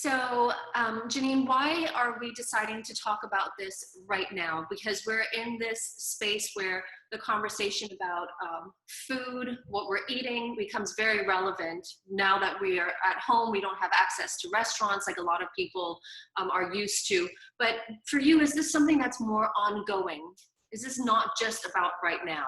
Janine, why are we deciding to talk about this right now? Because we're in this space where the conversation about food, what we're eating, becomes very relevant now that we are at home. We don't have access to restaurants like a lot of people are used to. But for you, is this something that's more ongoing? Is this not just about right now?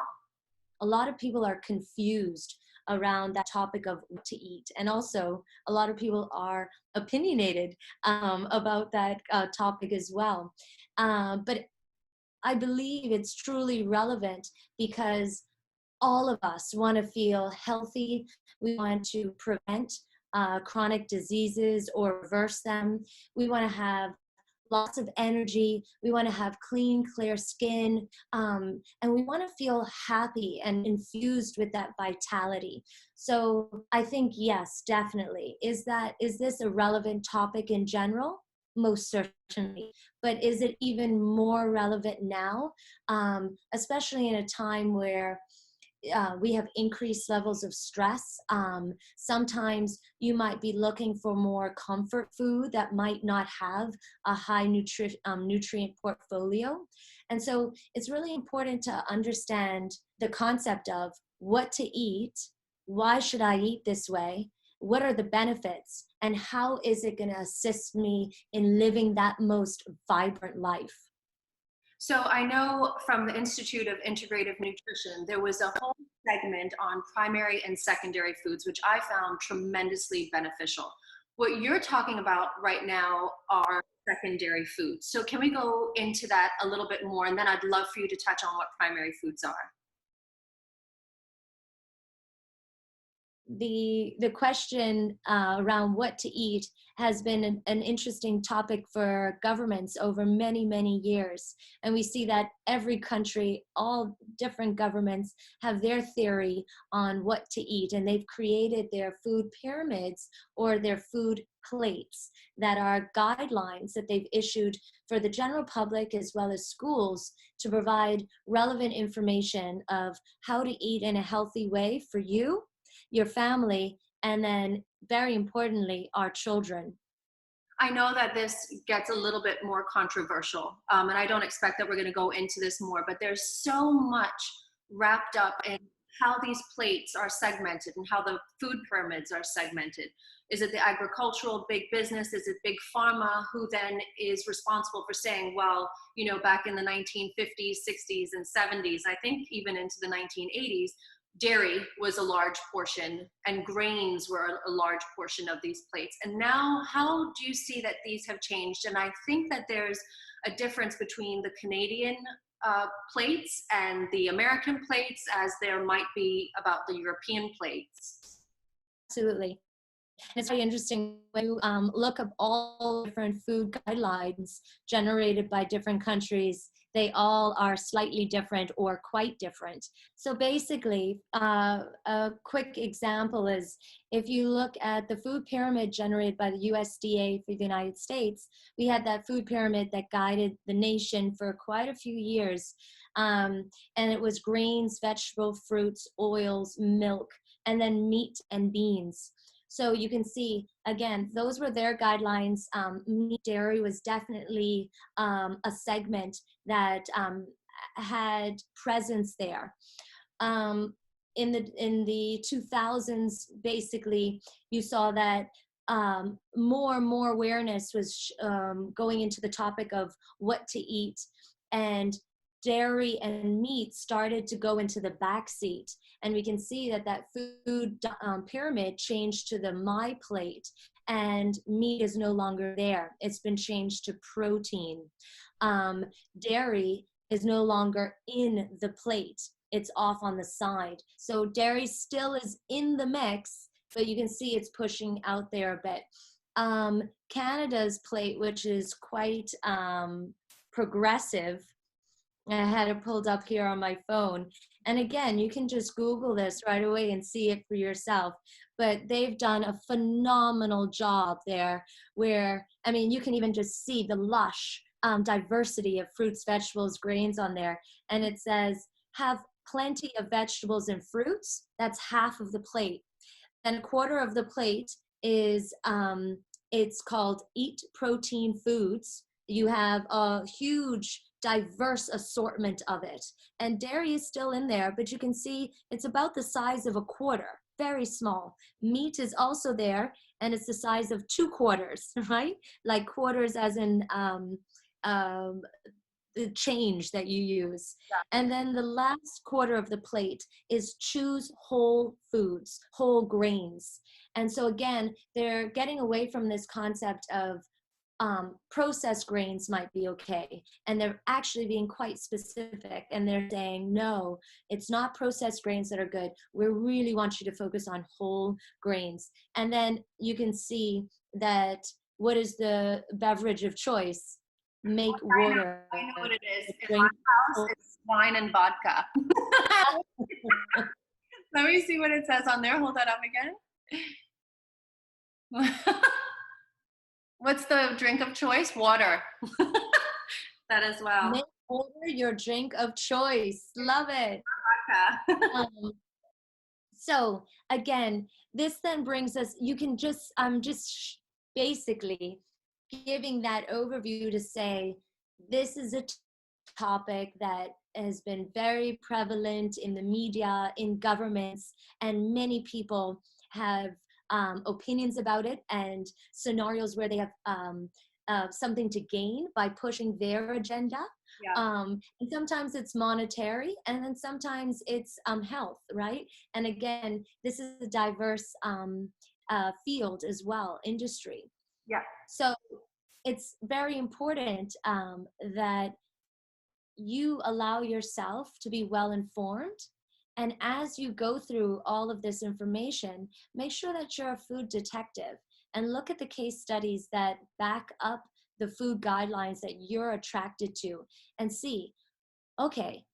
A lot of people are confused around that topic of what to eat. And also, a lot of people are opinionated about that topic as well. But I believe it's truly relevant because all of us want to feel healthy. We want to prevent chronic diseases or reverse them. We want to have lots of energy. We want to have clean, clear skin. And we want to feel happy and infused with that vitality. So I think, yes, definitely. Is this a relevant topic in general? Most certainly. But is it even more relevant now, especially in a time where we have increased levels of stress? Sometimes you might be looking for more comfort food that might not have a high nutrient portfolio. And so it's really important to understand the concept of what to eat, why should I eat this way, what are the benefits, and how is it going to assist me in living that most vibrant life? So I know from the Institute of Integrative Nutrition, there was a whole segment on primary and secondary foods, which I found tremendously beneficial. What you're talking about right now are secondary foods. So can we go into that a little bit more? And then I'd love for you to touch on what primary foods are. The question around what to eat has been an interesting topic for governments over many, many years. And we see that every country, all different governments have their theory on what to eat. And they've created their food pyramids or their food plates that are guidelines that they've issued for the general public as well as schools to provide relevant information of how to eat in a healthy way for you, your family, and then very importantly, our children. I know that this gets a little bit more controversial, and I don't expect that we're going to go into this more, but there's so much wrapped up in how these plates are segmented and how the food pyramids are segmented. Is it the agricultural big business? Is it big pharma who then is responsible for saying, well, you know, back in the 1950s, 60s, and 70s, I think even into the 1980s, dairy was a large portion and grains were a large portion of these plates. And now, how do you see that these have changed? And I think that there's a difference between the Canadian plates and the American plates, as there might be about the European plates. Absolutely. It's very interesting when you look up all different food guidelines generated by different countries. They all are slightly different or quite different. So basically, a quick example is if you look at the food pyramid generated by the USDA for the United States, we had that food pyramid that guided the nation for quite a few years. And it was grains, vegetable, fruits, oils, milk, and then meat and beans. So you can see, again, those were their guidelines. Meat, dairy was definitely a segment that had presence there. In the 2000s, basically, you saw that more and more awareness was going into the topic of what to eat, and dairy and meat started to go into the back seat. And we can see that that food pyramid changed to the my plate, and meat is no longer there. It's been changed to protein. Dairy is no longer in the plate. It's off on the side. So dairy still is in the mix, but you can see it's pushing out there a bit. Canada's plate, which is quite progressive, I had it pulled up here on my phone. And again, you can just Google this right away and see it for yourself. But they've done a phenomenal job there where, I mean, you can even just see the lush diversity of fruits, vegetables, grains on there. And it says, have plenty of vegetables and fruits. That's half of the plate. And a quarter of the plate is It's called Eat Protein Foods. You have a huge, diverse assortment of it. And dairy is still in there, but you can see it's about the size of a quarter, very small. Meat is also there, and it's the size of 2 quarters, right? Like quarters as in um, the change that you use. And then the last quarter of the plate is choose whole foods, whole grains. And so again, they're getting away from this concept of processed grains might be okay. And they're actually being quite specific. And they're saying, no, it's not processed grains that are good. We really want you to focus on whole grains. And then you can see that what is the beverage of choice? Make water. I know what it is. In my Drink. house, it's wine and vodka. Let me see what it says on there. Hold that up again. What's the drink of choice? Water. That as well. Make water your drink of choice. Love it. Vodka. So again, this then brings us, you can just, basically giving that overview to say, this is a topic that has been very prevalent in the media, in governments, and many people have opinions about it and scenarios where they have something to gain by pushing their agenda. Yeah. And sometimes it's monetary, and then sometimes it's health, right? And again, this is a diverse field as well, industry. Yeah. So it's very important that you allow yourself to be well informed. And as you go through all of this information, make sure that you're a food detective and look at the case studies that back up the food guidelines that you're attracted to and see, okay,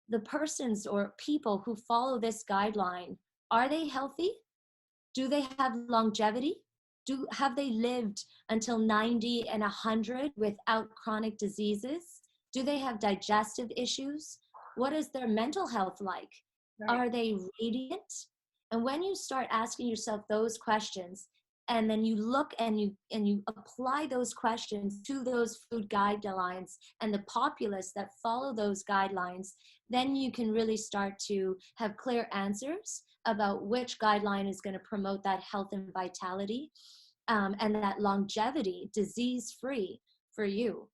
the persons or people who follow this guideline, are they healthy? Do they have longevity? Have they lived until 90 and 100 without chronic diseases? Do they have digestive issues? What is their mental health like? Right. Are they radiant? And when you start asking yourself those questions, and then you look and you apply those questions to those food guidelines and the populace that follow those guidelines, then you can really start to have clear answers about which guideline is going to promote that health and vitality and that longevity, disease-free for you.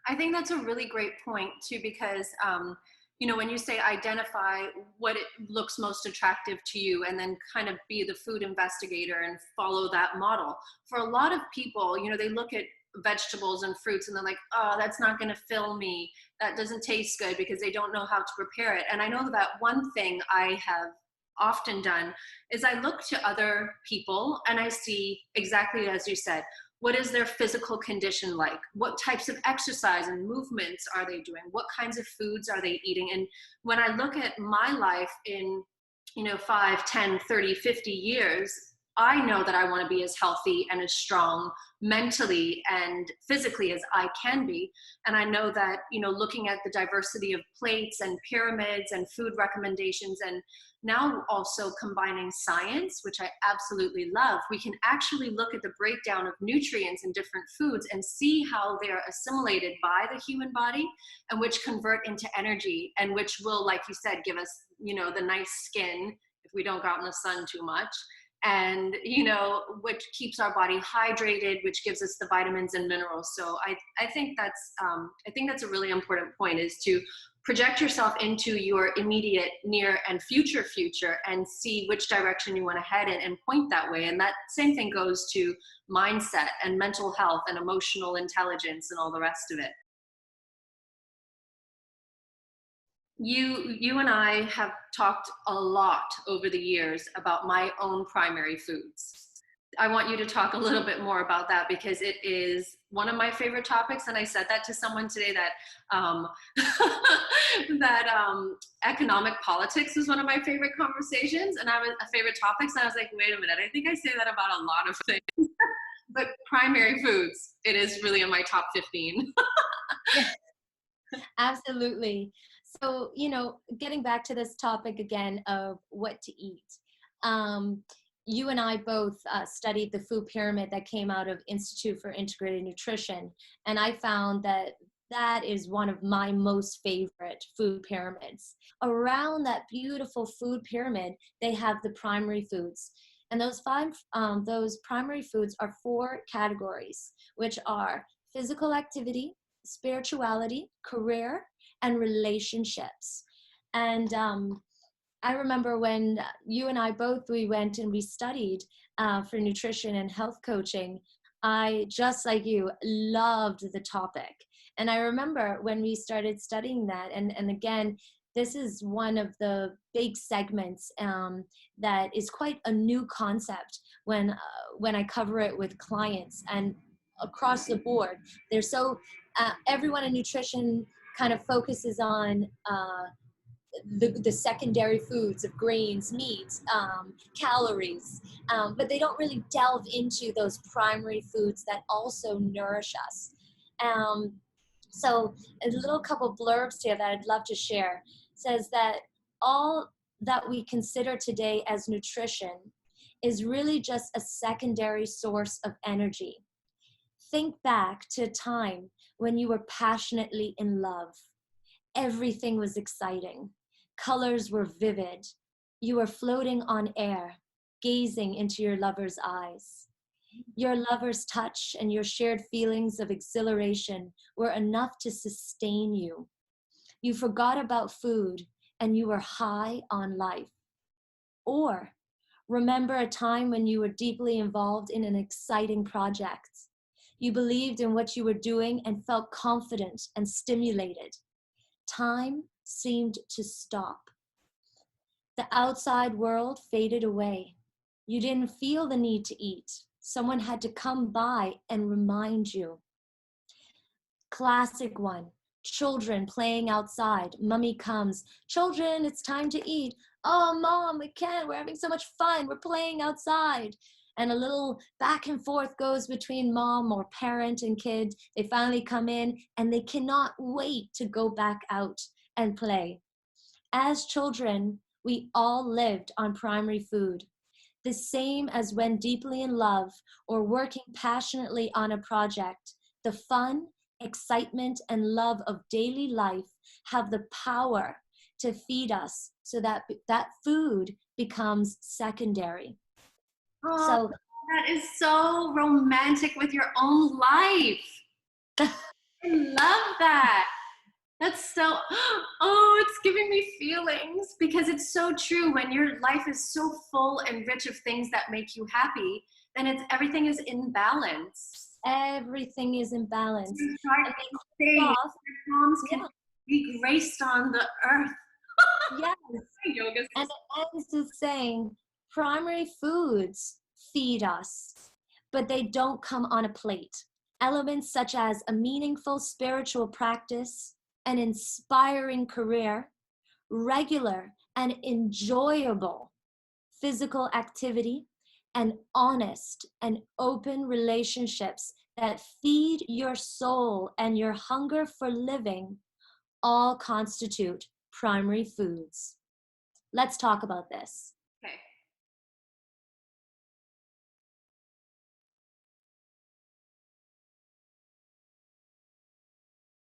I think that's a really great point too, because when you say identify what it looks most attractive to you and then kind of be the food investigator and follow that model. For a lot of people, they look at vegetables and fruits and they're like, oh, that's not going to fill me. That doesn't taste good, because they don't know how to prepare it. And I know that one thing I have often done is I look to other people and I see exactly as you said, what is their physical condition like? What types of exercise and movements are they doing? What kinds of foods are they eating? And when I look at my life in 5, 10, 30, 50 years, I know that I want to be as healthy and as strong mentally and physically as I can be. And I know that, looking at the diversity of plates and pyramids and food recommendations, and now also combining science, which I absolutely love, we can actually look at the breakdown of nutrients in different foods and see how they're assimilated by the human body and which convert into energy and which will, like you said, give us, the nice skin if we don't go out in the sun too much. And which keeps our body hydrated, which gives us the vitamins and minerals. So I think that's a really important point, is to project yourself into your immediate, near, and future and see which direction you want to head in and point that way. And that same thing goes to mindset and mental health and emotional intelligence and all the rest of it. You and I have talked a lot over the years about my own primary foods. I want you to talk a little bit more about that, because it is one of my favorite topics. And I said that to someone today, that economic politics is one of my favorite conversations, and favorite topics. And I was like, wait a minute, I think I say that about a lot of things. But primary foods, it is really in my top 15. Absolutely. So, getting back to this topic again of what to eat. you and I both studied the food pyramid that came out of Institute for Integrated Nutrition, and I found that that is one of my most favorite food pyramids. Around that beautiful food pyramid, they have the primary foods. And those primary foods are 4 categories, which are physical activity, spirituality, career, and relationships. And I remember when you and I both, we went and we studied for nutrition and health coaching. I, just like you, loved the topic. And I remember when we started studying that, and again, this is one of the big segments that is quite a new concept when I cover it with clients and across the board. They're so, everyone in nutrition kind of focuses on the secondary foods of grains, meat, calories, but they don't really delve into those primary foods that also nourish us. So a little couple blurbs here that I'd love to share says that all that we consider today as nutrition is really just a secondary source of energy. Think back to a time when you were passionately in love. Everything was exciting. Colors were vivid. You were floating on air, gazing into your lover's eyes. Your lover's touch and your shared feelings of exhilaration were enough to sustain you. You forgot about food and you were high on life. Or remember a time when you were deeply involved in an exciting project. You believed in what you were doing and felt confident and stimulated. Time seemed to stop. The outside world faded away. You didn't feel the need to eat. Someone had to come by and remind you. Classic one. Children playing outside. Mummy comes. Children, it's time to eat. Oh, Mom, we can't. We're having so much fun. We're playing outside. And a little back and forth goes between mom or parent and kid. They finally come in and they cannot wait to go back out and play. As children, we all lived on primary food. The same as when deeply in love or working passionately on a project, the fun, excitement, and love of daily life have the power to feed us so that that food becomes secondary. Oh, So that is so romantic with your own life. I love that. That's so, oh, it's giving me feelings because it's so true. When your life is so full and rich of things that make you happy, then everything is in balance. everything is in balance. Your And they your cross, palms can yeah, be graced on the earth. yes. Yoga. And it ends with saying, primary foods feed us, but they don't come on a plate. Elements such as a meaningful spiritual practice, an inspiring career, regular and enjoyable physical activity, and honest and open relationships that feed your soul and your hunger for living all constitute primary foods. Let's talk about this.